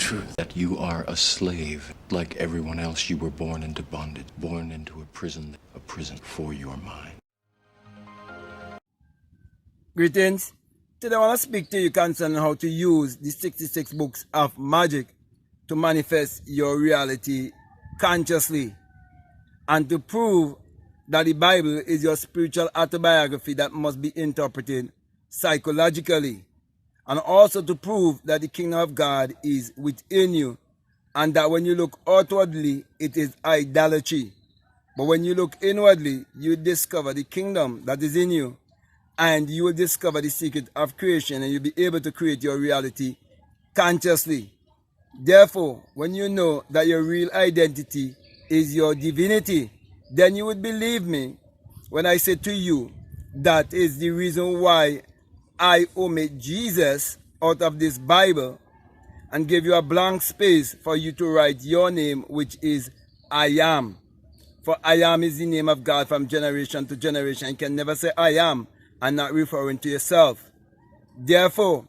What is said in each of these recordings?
truth that you are a slave. Like everyone else, you were born into bondage, born into a prison for your mind. Greetings. Today I want to speak to you concerning how to use the 66 books of magic to manifest your reality consciously, and to prove that the Bible is your spiritual autobiography that must be interpreted psychologically, and also to prove that the kingdom of God is within you, and that when you look outwardly it is idolatry, but when you look inwardly you discover the kingdom that is in you, and you will discover the secret of creation, and you'll be able to create your reality consciously. Therefore, when you know that your real identity is your divinity, then you would believe me when I say to you that is the reason why I omit Jesus out of this Bible and give you a blank space for you to write your name, which is I am. For I am is the name of God from generation to generation. You can never say I am and not referring to yourself. Therefore,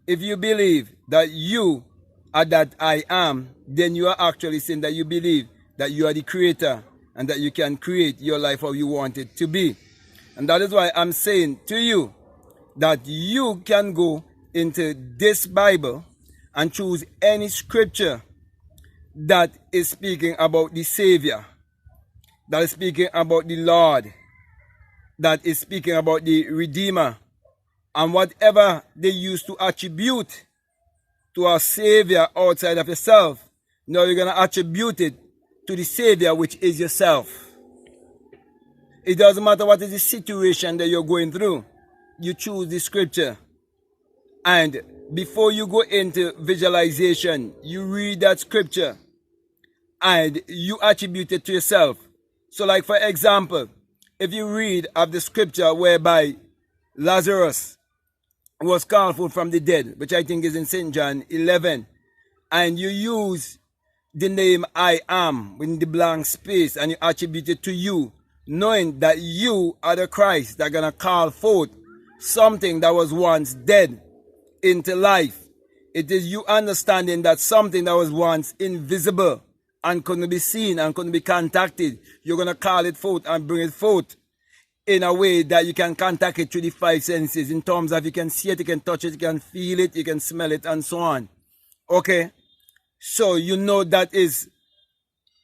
if you believe that you are that I am, then you are actually saying that you believe that you are the creator and that you can create your life how you want it to be. And that is why I'm saying to you that you can go into this Bible and choose any scripture that is speaking about the Savior, that is speaking about the Lord, that is speaking about the Redeemer, and whatever they used to attribute to a Savior outside of yourself, now you're going to attribute it to the Savior, which is yourself. It doesn't matter what is the situation that you're going through. You choose the scripture, and before you go into visualization, you read that scripture and you attribute it to yourself. So like for example, if you read of the scripture whereby Lazarus was called forth from the dead, which I think is in St. John 11, and you use the name I am in the blank space and you attribute it to you, knowing that you are the Christ that are going to call forth something that was once dead into life. It is you understanding that something that was once invisible and couldn't be seen and couldn't be contacted, you're going to call it forth and bring it forth in a way that you can contact it through the five senses, in terms of you can see it, you can touch it, you can feel it, you can smell it, and so on. Okay? So you know that is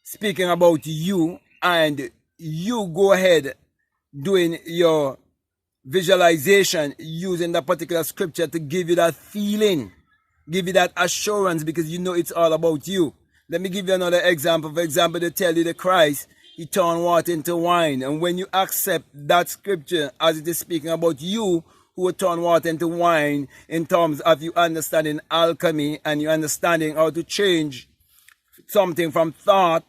speaking about you, and you go ahead doing your visualization using that particular scripture to give you that feeling, give you that assurance, because you know it's all about you. Let me give you another example. For example, they tell you the Christ, he turned water into wine. And when you accept that scripture as it is speaking about you who will turn water into wine, in terms of you understanding alchemy and you understanding how to change something from thought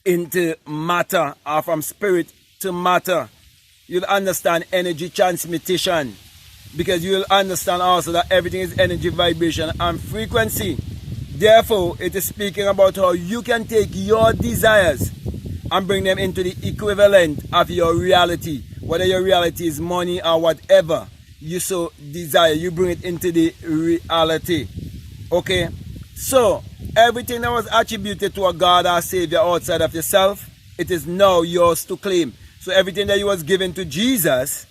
into matter, or from spirit to matter, you'll understand energy transmutation, because you'll understand also that everything is energy, vibration, and frequency. Therefore, it is speaking about how you can take your desires and bring them into the equivalent of your reality. Whether your reality is money or whatever you so desire, you bring it into the reality. Okay? So, everything that was attributed to a God or Savior outside of yourself, it is now yours to claim. So everything that you was given to Jesus,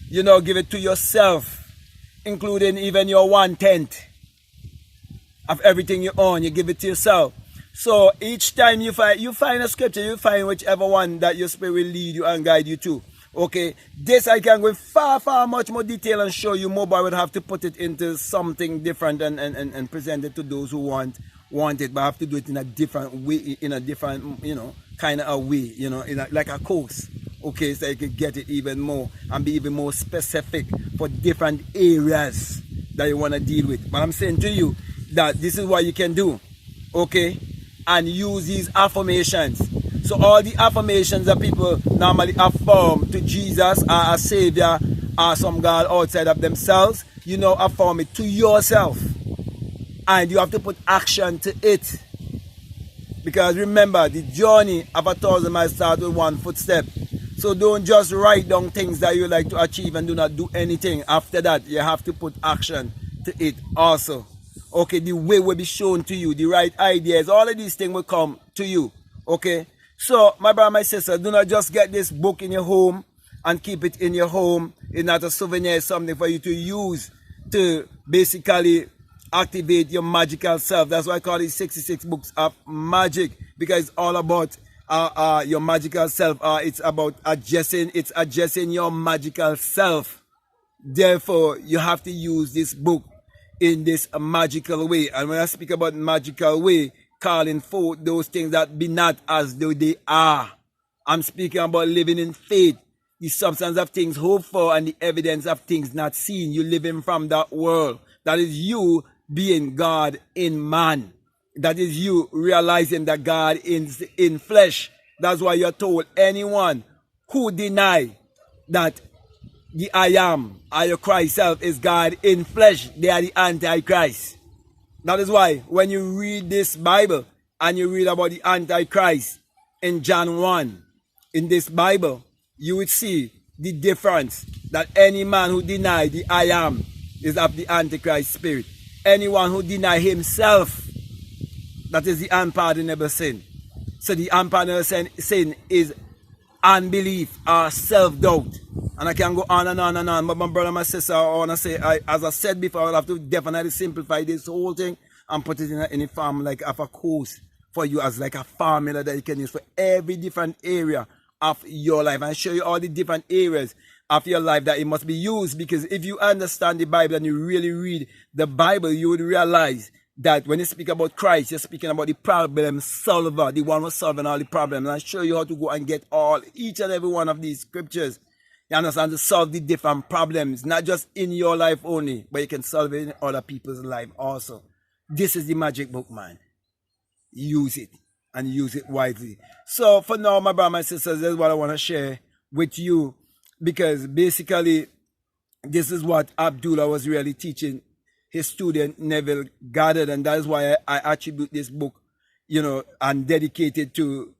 you now give it to yourself, including even your 1/10 of everything you own, you give it to yourself. So each time you find a scripture, you find whichever one that your spirit will lead you and guide you to. Okay, this I can go in far much more detail and show you more, but I would have to put it into something different and present it to those who want it, but I have to do it in a different way, in a different, kind of a way, like a course. Okay, so you can get it even more and be even more specific for different areas that you want to deal with. But I'm saying to you that this is what you can do, okay, and use these affirmations. So all the affirmations that people normally affirm to Jesus or a Savior or some God outside of themselves, you now affirm it to yourself, and you have to put action to it. Because remember, the journey of 1,000 miles starts with one footstep. So don't just write down things that you like to achieve and do not do anything. After that, you have to put action to it also. Okay, the way will be shown to you, the right ideas, all of these things will come to you. Okay, so my brother, my sister, do not just get this book in your home and keep it in your home. It's not a souvenir, it's something for you to use to basically activate your magical self. That's why I call it 66 books of magic, because it's all about your magical self. It's about adjusting your magical self. Therefore, you have to use this book in this magical way. And when I speak about magical way, calling forth those things that be not as though they are. I'm speaking about living in faith, the substance of things hoped for and the evidence of things not seen. You living from that world. That is you being God in man. That is you realizing that God is in flesh. That's why you're told anyone who deny that the I am, or your Christ self, is God in flesh, they are the Antichrist. That is why when you read this Bible and you read about the Antichrist in John 1, in this Bible, you would see the difference that any man who deny the I am is of the Antichrist spirit. Anyone who deny himself, that is the unpardonable sin. So the unpardonable sin is unbelief or self-doubt. And I can go on and on and on. But my brother, my sister, I want to say, as I said before, I'll have to definitely simplify this whole thing and put it in a form like of a course for you, as like a formula that you can use for every different area of your life, and show you all the different areas of your life that it must be used. Because if you understand the Bible and you really read the Bible, you would realize that when you speak about Christ, you're speaking about the problem solver, the one who's solving all the problems. And I show you how to go and get each and every one of these scriptures. You understand, to solve the different problems, not just in your life only, but you can solve it in other people's life also. This is the magic book, man. Use it, and use it wisely. So for now, my brother, my sisters, this is what I want to share with you, because basically this is what Abdullah was really teaching his student Neville Goddard, and that is why I attribute this book, and dedicate it to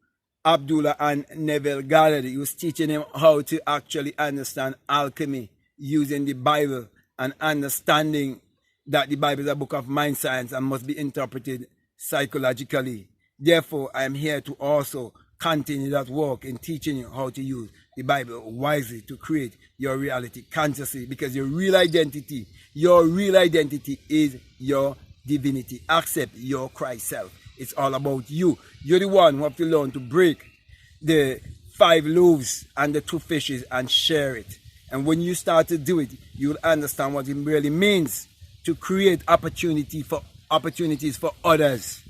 Abdullah and Neville Goddard. He was teaching him how to actually understand alchemy using the Bible, and understanding that the Bible is a book of mind science and must be interpreted psychologically. Therefore, I am here to also continue that work in teaching you how to use the Bible wisely to create your reality consciously, because your real identity is your divinity. Accept your Christ self. It's all about you. You're the one who have to learn to break the 5 loaves and the 2 fishes and share it. And when you start to do it, you'll understand what it really means to create opportunities for others.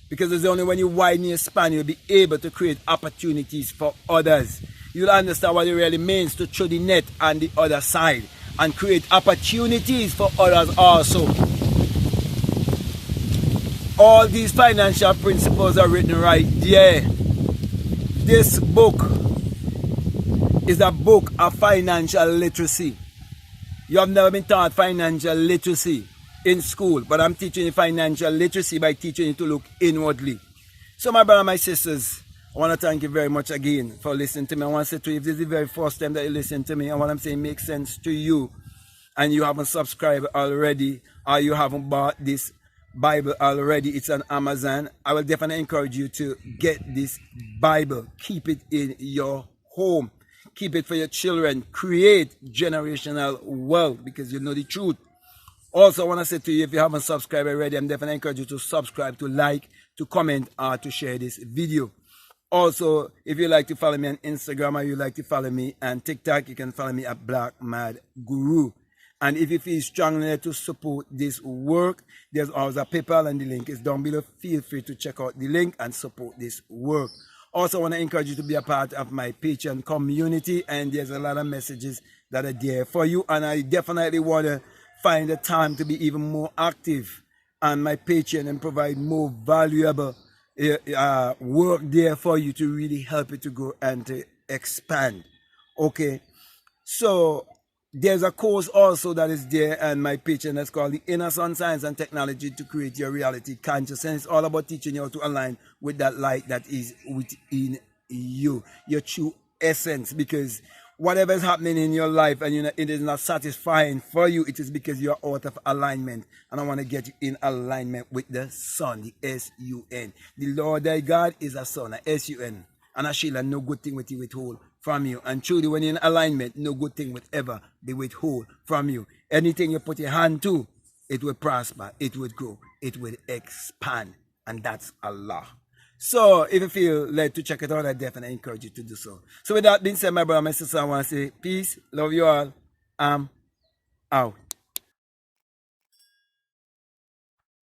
Because it's only when you widen your span, you'll be able to create opportunities for others. You'll understand what it really means to throw the net on the other side and create opportunities for others also. All these financial principles are written right there. This book is a book of financial literacy. You have never been taught financial literacy in school, but I'm teaching you financial literacy by teaching you to look inwardly. So my brother, my sisters, I want to thank you very much again for listening to me. I want to say to you, if this is the very first time that you listen to me and what I'm saying makes sense to you, and you haven't subscribed already, or you haven't bought this Bible already, it's on Amazon, I will definitely encourage you to get this Bible. Keep it in your home. Keep it for your children. Create generational wealth, because you know the truth. Also, I want to say to you, if you haven't subscribed already, I'm definitely encourage you to subscribe, to like, to comment, or to share this video. Also, if you like to follow me on Instagram, or you like to follow me on TikTok, you can follow me at Black Mad Guru. And if you feel strongly to support this work, there's always a PayPal, and the link is down below. Feel free to check out the link and support this work. Also, I want to encourage you to be a part of my Patreon community, and there's a lot of messages that are there for you. And I definitely want to find the time to be even more active on my Patreon and provide more valuable work there for you to really help it to grow and to expand. Okay, so there's a course also that is there on my Patreon that's called the Inner Sun Science and Technology to Create Your Reality Consciousness. It's all about teaching you how to align with that light that is within you, your true essence. Because whatever is happening in your life and it is not satisfying for you, it is because you are out of alignment. And I want to get you in alignment with the Sun, the S-U-N. The Lord thy God is a Sun, a S-U-N. And a shield, and no good thing will he withhold from you. And truly, when you're in alignment, no good thing will ever be withhold from you. Anything you put your hand to, it will prosper, it will grow, it will expand. And that's Allah. So, if you feel led to check it out, I definitely encourage you to do so. So, with that being said, my brother, my sister, I want to say peace, love you all. I'm out.